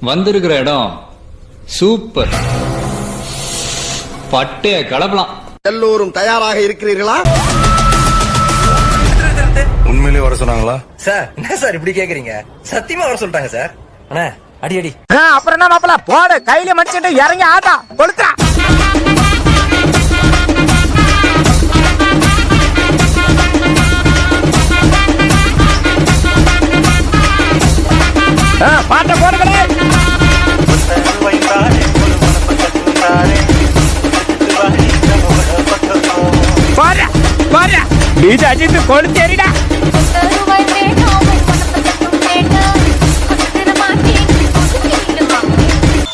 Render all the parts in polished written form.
வந்திருக்கிற இடம் சூப்பர், பட்டைய கலப்பலாம். எல்லோரும் தயாராக இருக்கிறீர்களா? உண்மையிலேயே வர சொன்னாங்களா சார்? என்ன சார் இப்படி கேக்குறீங்க? சத்தியமா வர சொல்லிட்டாங்க சார். அண்ணா அடி அடி. அப்புறம் என்ன மாப்பிள்ள, போடு கையில மடிச்சுட்டு இறங்கி ஆட்டா கொளுத்துறா. பாட்ட போடுங்களே. பாரு பாரு இது அஜித் கொளுத்தேறிடா.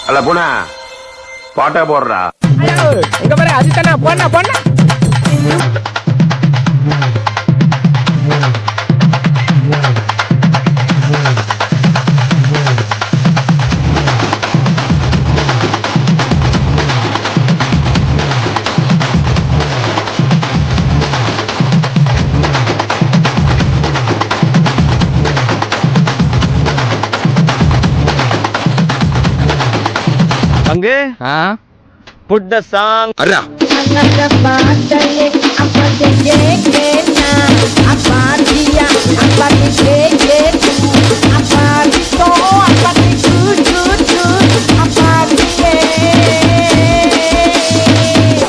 அல்ல போனா பாட்டா போடுறா. இங்க பாரு அஜித்தண்ணா, போண்ணா போண்ணா. அங்கே put the song அரா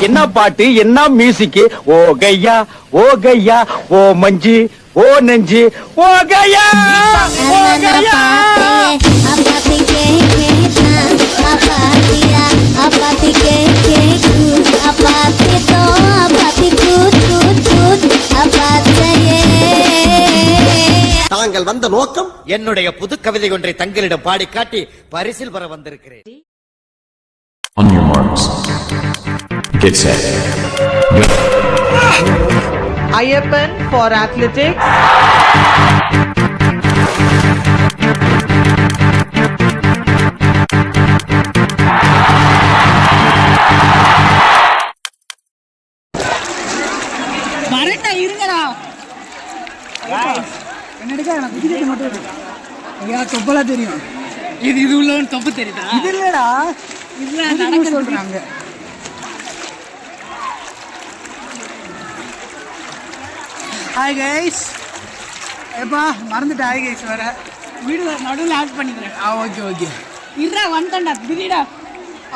என்ன பாட்டு, என்ன மியூசிக். ஓ கையா ஓ கையா ஓ மஞ்சி ஓ நெஞ்சி ஓ கையா ஓ கையா. தாங்கள் வந்த நோக்கம்? என்னுடைய புது கவிதை ஒன்றை தங்களிடம் பாடி காட்டி பரிசில் பெற வந்திருக்கிறேன். On your marks, get set, go. Ayappan for athletics. வரட்டா இருங்கடா. என்னடிக்கா எனக்கு விஜய் மட்டும் இருக்கு. ஐயா தொப்பலா தெரியும். இது உள்ளவன் தொப்பு தெரியுதா? இது இல்லடா. இதுல நடக்க சொல்றாங்க. Hi guys. எப்பா மறந்துட்டு ஹாய் கைஸ் வர வீடியோ நடுவில் ஆட் பண்ணிக்கிறேன். Okay okay. இருடா வந்துட்டான்டா திடீடா.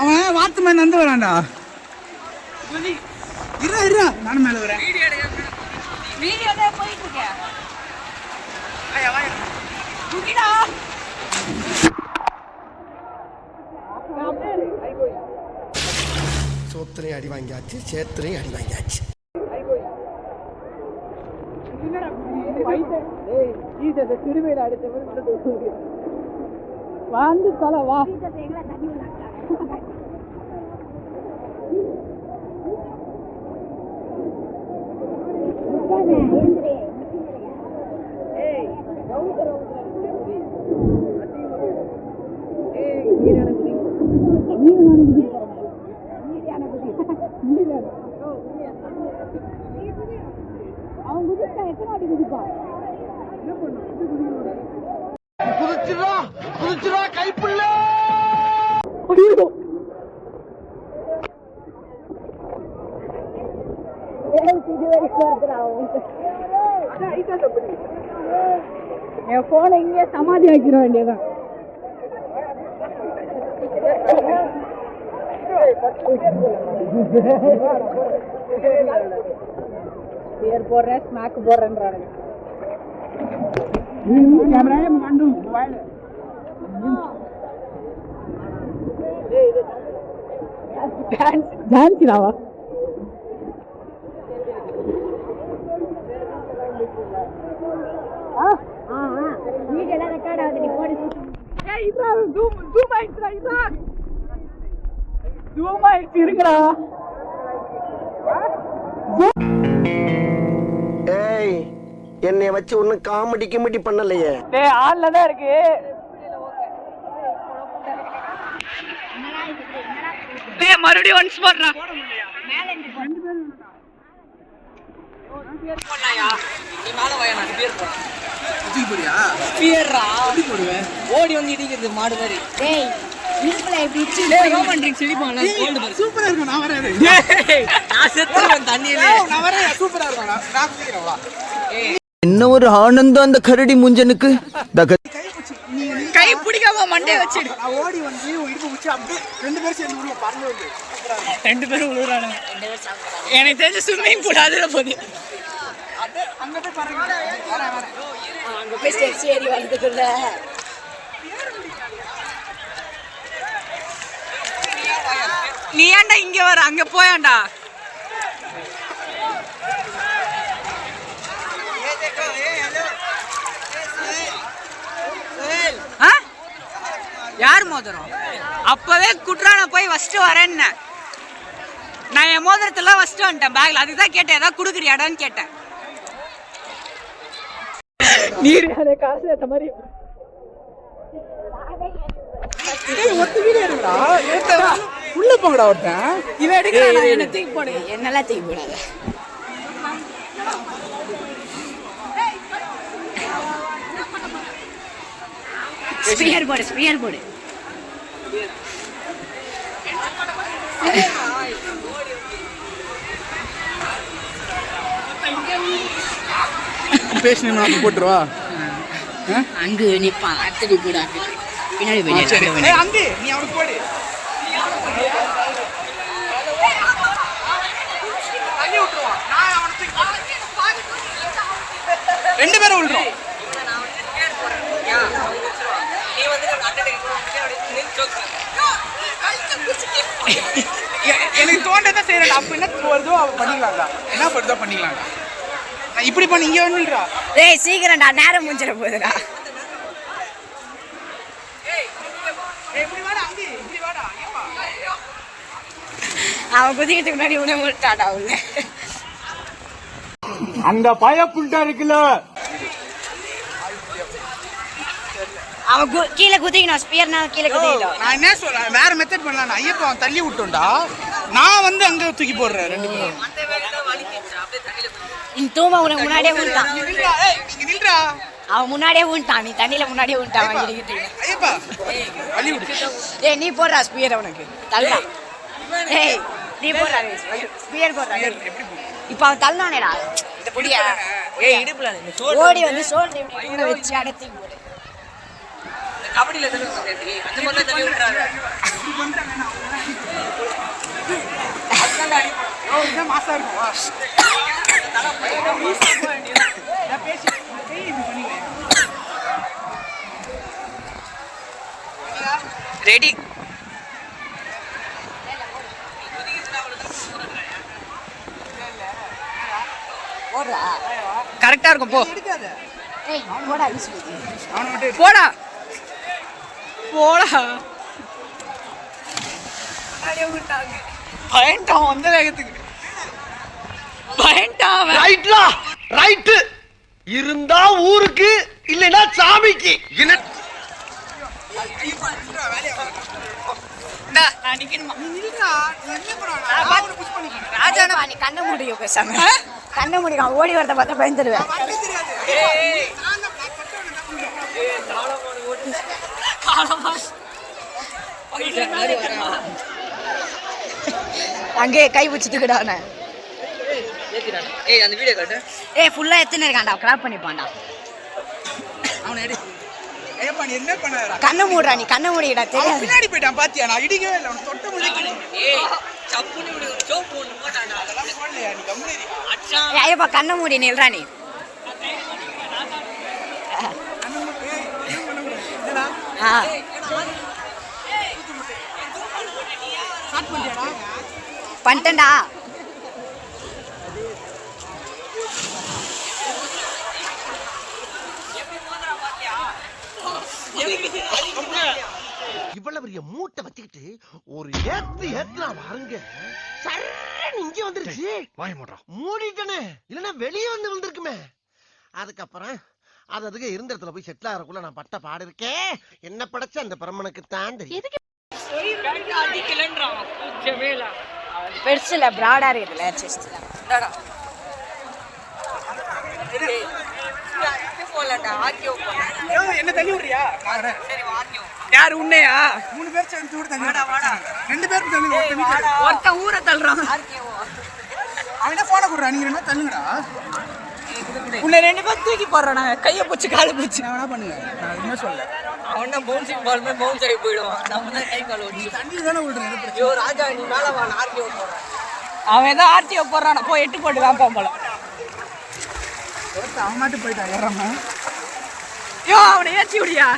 அவன் வாத்து மாதிரி நந்து வரான்டா. இருடா இருடா நானும் மேலே வரேன். வீடியோ தான் போயிட்டு இருக்கேன். சோத்திரை அடி வாங்கியாச்சு, சேத்திரை அடி வாங்கியாச்சு. வந்து தலை வா. அவன் குதிப்பா எத்தனை வாட்டி குதிப்பா? குதிச்சுடா கைப்புள்ள. என் போனை இங்கே சமாதி ஆக்கிட வேண்டியதான். பேர் போடுறேன், ஸ்மாக் போடுறேன்றாங்க. டான்ஸ்டாவா? வீடியோல ரெக்கார்ட் ஆகுது, நீ போடு. ஏய் இதா ஜூம் ஆயிடுச்சுடா. இதா ஜூம் ஆயிடுச்சு இருக்குடா. ஏய் என்னைய வச்சு ஒன்னும் காமெடி கிமெடி பண்ணலையே. டேய் ஆன்ல தான் இருக்கு. டேய் மறுபடியும் ஒன்ஸ் போடுறா. மேல இருந்து ரெண்டு பேர் வேணும்டா. பேர் போடலையா? நீ மேல வாயா, நான் பேர் போடுறேன். தூக்கி போறியா? ஸ்பியர்ரா எப்படி போடுவேன்? ஓடி வந்து இடிக்கிறது மாடு மாதிரி. டேய் இடுப்புல எப்படி டேய் ரோமன் ட்ரிங்க்ஸ் இடிப்பான்ல கோல்ட் பாரு. சூப்பரா இருக்கும். நான் வரேன். நான் செத்துறேன் தண்ணியில. நான் வரேன். சூப்பரா இருக்கும். நான் குதிக்கிறேன் வா. என்ன ஒரு ஆனந்தம் அந்த கரடி முஞ்சனுக்கு. கை பிடிக்காம மண்டே வச்சிடு. நான் ஓடி வந்து இடுப்பு பிடிச்சி அப்படியே 2 பேரும் சேர்ந்து விடுவோம். பறந்து வந்து 2 பேரும் விழுறானுங்க. எனக்கு தெரிஞ்ச ஸ்விம்மிங் பூல் அதுல போகுது. அங்க போய் பாருங்க. வரேன். அங்க போய் ஸ்டெப்ஸ் ஏறி வந்துக்குள்ள நீ ஏன்டா இங்க வர அங்க போயாண்டா. யார் மோதிரம்? அப்பவே குட்ரான போய் ஃபர்ஸ்ட் வரேன்னு நான் என் மோதிரத்துல ஃபர்ஸ்ட் வந்துட்டேன் பேக்ல. அதுதான் கேட்டேன் ஏதாவது குடுக்குறியாடான்னு கேட்டேன். நீர் காசு ஏத்த மாதிரி உள்ள போங்கடா ஒருத்தன். இவன் எடுக்கிறான். என்ன தூக்கி போடு. என்னெல்லாம் தூக்கி போடாத. ஸ்பியர் போடு. பேசினா போட்டுருவா. அங்கு நிப்பான் அத்தடி கூட பின்னாடி அங்கு நீ அவனுக்கு போடு. தள்ளி விட்டுருவான். நான் அவனுக்கு 2 பேரும் விழுறோம். எனக்கு தோன்றதான் செய்யறேன். அப்ப என்ன வருதோ அவ பண்ணிக்கலாம்டா. என்ன பண்ணுதோ பண்ணிக்கலாம்டா. நான் இப்படி பண்ணி இங்க வந்துடுறா. டேய் சீக்கிரம்டா நேரம் முடிஞ்சிட போகுதுடா. அவன் குதிக்கிறதுக்கு முன்னாடி உடனே முட்டாடா உள்ள. அந்த பய புல்டா இருக்குல்ல, அவன் கீழே குதிக்கணும். ஸ்பியர்னா கீழே குதிக்கணும். நான் என்ன சொல்றேன், வேற மெத்தட் பண்ணலாம். ஐயப்பா அவன் தள்ளி விட்டோம்டா. நான் வந்து அங்க தூக்கி போடுறேன் 2 பேரும். நீ தூமா உனக்கு முன்னாடியே ஊன்ட்டான். நீங்க நில்றா. அவன் முன்னாடியே ஊன்ட்டான். நீ தண்ணியில முன்னாடியே ஊன்ட்டான். ஐயப்பா தள்ளி விடு. ஏய் நீ போடுறா ஸ்பியர். அவனுக்கு தள்ளா. ஏய் நீ போடுறா ஸ்பியர் போடுறா. இப்ப அவன் தள்ளானேடா. இந்த புடியா. ஏய் இடுப்புல ஓடி வந்து சோல்டர் இப்படி கூட வச்சு அடத்தி போடு. கபடியில தள்ளி விடுறாங்க. அந்த மாதிரி தள்ளி விடுறாங்க. ஓ இந்த மாசா இருக்கும். வா. நான் பேசி இது பண்ணிடுறேன். ரெடி. போடுறா. கரெக்டா இருக்கும் போ. எடுக்காத. ஏய் போடா யூஸ் பண்ணு. அவன மட்டும் போடா போடா. பயன்ட்டான் வந்த வேகத்துக்கு. பயன்ட்டான். ரைட்லா ரைட். இருந்தா ஊருக்கு இல்லனா சாமிக்கு. என்ன நான் நிக்கணுமா? நில்றா. என்ன பண்றான்? நான் அவனை புஷ் பண்ணிக்கிறேன். ராஜா நீ கண்ண மூடியோ பேசாம. கண்ண மூடிக்க. ஓடி வரத பார்த்தா பயந்துடுவேன். வரவே தெரியாது. நான் தான் பட்டவன என்ன பண்றேன்? காலமா அங்கே கை வச்சுட்டுக்கடா. ஏய் அந்த வீடியோ காட்டு. ஏய் ஃபுல்லா எத்தனை இருக்கான்டா. கிராப் பண்ணிப்பான்டா. அவனை எடு. ஏப்பா நீ என்ன பண்ணறா? கண்ண மூடுறா. நீ கண்ண மூடிடா. தெரியாது. பின்னாடி போய்ட்டான் பாத்தியா? நான் இடிக்கவே இல்ல. அவன் தொட்ட முடியல. ஏய் சப்புனி விடு. சோப் போடு போடாடா. அதெல்லாம் போடலையா? நீ கம்முனு இரு. அச்சா ஏய் ஐயப்பா கண்ண மூடி நில்றா நீ. என்னடா? ஆ ஸ்டார்ட் பண்ணிட்டேடா. பண்ணிட்டேன்டா. இவ்வளவு பெரிய மூட்டை வச்சுக்கிட்டு ஒரு ஏத்துனா வாருங்க. சரன்னு இங்க வந்துருச்சு. வாய மூடுறா. மூடிட்டனே. இல்லன்னா வெளியே வந்து விழுந்திருக்குமே. அதுக்கப்புறம் அதுக்கு இருந்த இடத்துல போய் செட்டில் ஆகிறக்குள்ள நான் பட்ட பாடு இருக்கேன். என்ன படைச்ச அந்த பிரம்மனுக்கு தான் தெரியும். பெருசுல பிராடா இருக்குதுல செஸ்ட்ல. போடலடா ஆர்கியூ போடலாம். என்ன தள்ளி விடுறியா? சரி ஆர்கியூ. யார் உன்னையா? 3 பேர் சேர்ந்து கூட தள்ளி வாடா. 2 பேரும் தள்ளி ஓட்ட. ஒருத்த ஊரை தள்ளுறான். ஆர்கியூ. அவனே போன குடுறா. நீங்க என்ன தள்ளுங்கடா. உன்னை 2 பேர் தூக்கி போடுறானே. கைய பிடிச்சு காலை பிடிச்சு. நான் வேணா பண்ணுங்க. நான் எதுவுமே சொல்லல. அவன் தான் பவுன்சிங் பால் மாதிரி பவுன்ஸ் ஆகி போயிடுவான். நம்ம தான் கை கால் ஓடி. தண்ணி தானே விடுறேன். ஐயோ ராஜா நீ மேல வா ஆர்கியூ போடுறான். அவன் ஏதோ ஆர்டிஓ போடுறான். போய் 8 போட்டு வாப்பா போல. அவன் மாட்டு போயிட்டான் ஏறாம. ஐயோ அவனை ஏச்சி விடியா.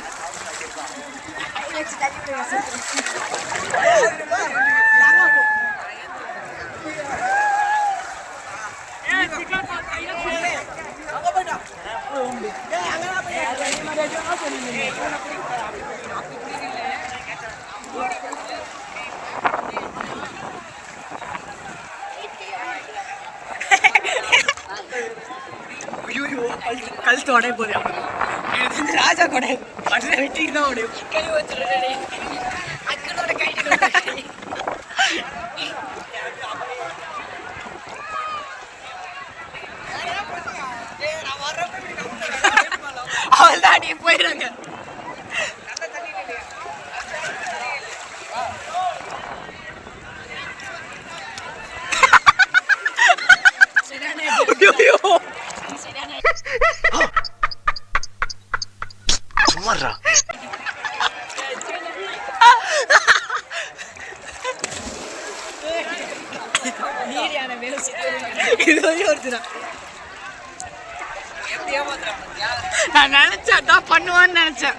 கழுத்து உடைய போதே ராஜா கூட வெட்டிட்டு தான் உடையும். கை வச்சுருடே அக்கனோட கைட்டு அவள் தான் நீ போயிடுங்க. சும்மாறா. நான் நினைச்சேன் தான் பண்ணுவான்னு நினைச்சேன்.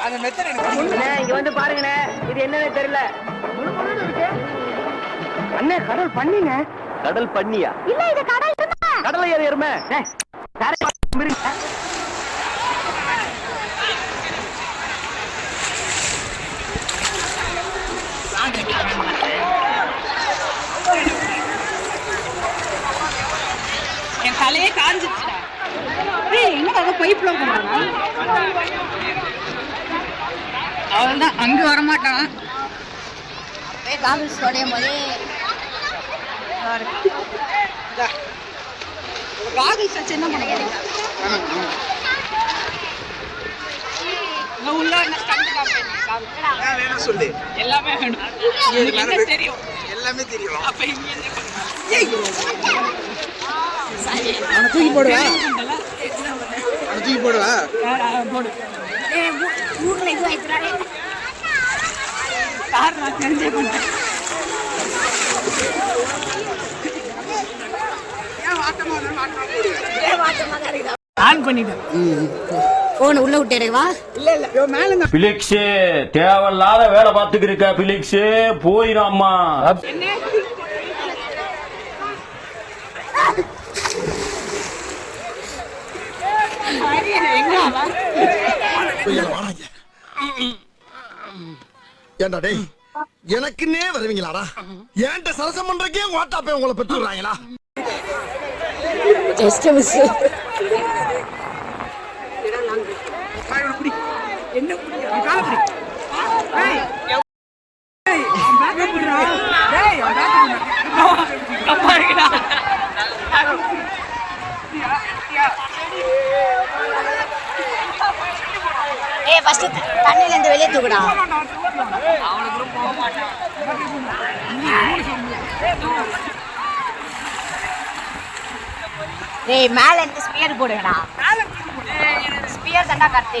அந்த மெத்தட் எனக்கு இங்க வந்து பாருங்கண்ணே, இது என்னன்னு தெரியல. அண்ணே கடல் பண்ணிங்க. கடல் பண்ணியா? இல்ல இது கடல் எருமை. கடலை ஏறு எருமை. என் தலையே காஞ்சிச்சுடா. என்ன அதை பைப்ல போனாங்க. அவள்தான் அங்க வரமாட்டான். ராகுல் சச்சு என்ன பண்ணுறேன் உள்ள வேணும் சொல்லு. எல்லாமே வேணும். என்ன தெரியும்? எல்லாமே தெரியும். அப்ப இங்க அவனை தூக்கி போடுவா. அவனை தூக்கி போடுவா. போடு. ஊர்ல இது வைக்கிறாரே. கார் நான் தெரிஞ்சே பண்ணேன். ஆன் பண்ணிட்டேன். போன் உள்ள விட்டேவா? இல்ல இல்ல மேல பிலிக்ஸ் தேவையில்லாத வேலை பார்த்துக்கிருக்க. பிலிக்ஸ் போயிடாமா. ஏண்டா டேய் எனக்குன்னே வருவீங்களாடா? ஏன்ட்ட சரசம் பண்றக்கே வாட்டாப்பே உங்களை பெற்று விடுறாங்களா? Just miss. என்ன காலப்படி. ஏய் ஏய் அவன் பேக் பண்றா. ஏய் அவன் பேக் கப்பா இருக்குடா. ஏய் ஃபர்ஸ்ட் தண்ணில இருந்து வெளிய தூக்குடா. அவனுக்கு போக மாட்டான். டேய் மேல இருந்து ஸ்பியர் போடுங்கடா. ஸ்பியர் தண்டா கரெக்ட்.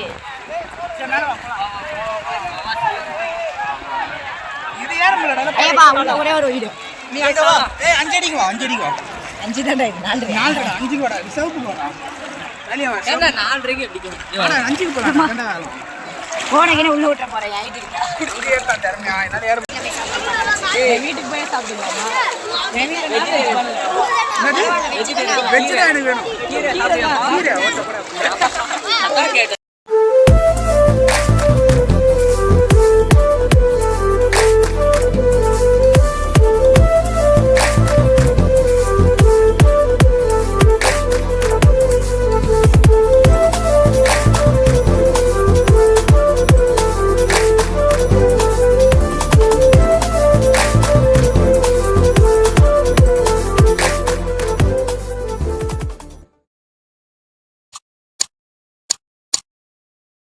இது ஏறமலடா. ஏய் பா உள்ள ஒரே ஒரு வீடு. நீ அங்க வா. ஏய் 5 அடிக்கு வா. 5 அடிக்கு வா. 5 தான்டா இது. 4 5 வாடா. ரிசர்வ் போடா. வெளிய வா. என்ன 4 ரிங் அடிக்கும். வாடா 5 க்கு போலாம். கண்டா வேணும். போனேங்க உள்ள விட்ட போறேன். ஐடி இருக்கா? குடி ஏறடா தரமையா. என்னால ஏற. ஏய் வீட்டுக்கு போய் சாப்பிடுவாமா? வெஜிடேரியன் எனக்கு வேணும். கீரை சாப்பிடுவாமா? கீரை ஓட்ட போடா. அதான் கேட்டேன்.